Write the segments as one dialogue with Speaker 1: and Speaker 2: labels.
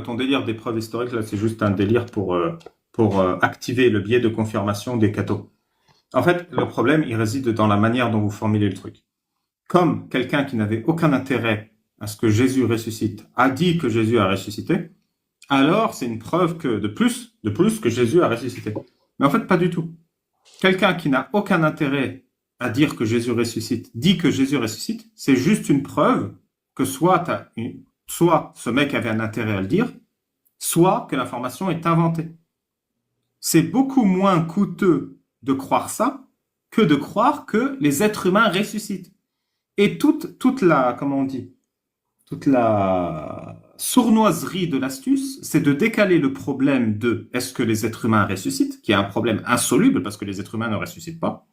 Speaker 1: ton délire des preuves historiques, là, c'est juste un délire pour activer le biais de confirmation des cathos. En fait, le problème, il réside dans la manière dont vous formulez le truc. Comme quelqu'un qui n'avait aucun intérêt à ce que Jésus ressuscite a dit que Jésus a ressuscité, alors c'est une preuve que de plus que Jésus a ressuscité. Mais en fait, pas du tout. Quelqu'un qui n'a aucun intérêt à dire que Jésus ressuscite dit que Jésus ressuscite, c'est juste une preuve que soit ce mec avait un intérêt à le dire, soit que l'information est inventée. C'est beaucoup moins coûteux de croire ça que de croire que les êtres humains ressuscitent. Et toute la, comment on dit, toute la sournoiserie de l'astuce, c'est de décaler le problème de est-ce que les êtres humains ressuscitent, qui est un problème insoluble parce que les êtres humains ne ressuscitent pas,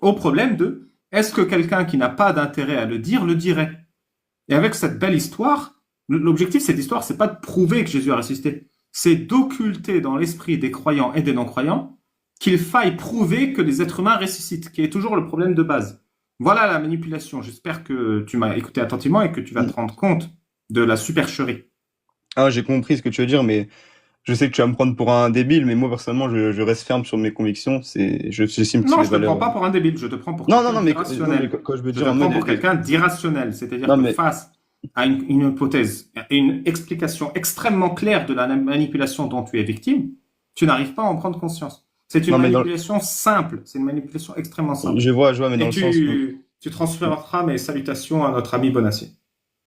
Speaker 1: au problème de est-ce que quelqu'un qui n'a pas d'intérêt à le dire le dirait. Et avec cette belle histoire, l'objectif de cette histoire, c'est pas de prouver que Jésus a ressuscité, c'est d'occulter dans l'esprit des croyants et des non-croyants qu'il faille prouver que les êtres humains ressuscitent, qui est toujours le problème de base. Voilà la manipulation. J'espère que tu m'as écouté attentivement et que tu vas te rendre compte de la supercherie.
Speaker 2: Ah, j'ai compris ce que tu veux dire, mais je sais que tu vas me prendre pour un débile, mais moi, personnellement, je reste ferme sur mes convictions. J'estime que c'est
Speaker 1: Non,
Speaker 2: des
Speaker 1: je te
Speaker 2: valeurs.
Speaker 1: prends pas pour un débile, je te prends pour
Speaker 2: Non, non,
Speaker 1: quelqu'un
Speaker 2: non, non, mais
Speaker 1: d'irrationnel.
Speaker 2: quand je veux
Speaker 1: Je
Speaker 2: dire
Speaker 1: te
Speaker 2: en
Speaker 1: prends
Speaker 2: mode.
Speaker 1: pour quelqu'un d'irrationnel, c'est-à-dire
Speaker 2: Non,
Speaker 1: que
Speaker 2: mais.
Speaker 1: face à une hypothèse et une explication extrêmement claire de la manipulation dont tu es victime, tu n'arrives pas à en prendre conscience. C'est une
Speaker 2: Non, mais
Speaker 1: manipulation simple, c'est une manipulation extrêmement simple.
Speaker 2: je vois, mais dans
Speaker 1: Et
Speaker 2: le sens où.
Speaker 1: tu transféreras mes salutations à notre ami Bonacier.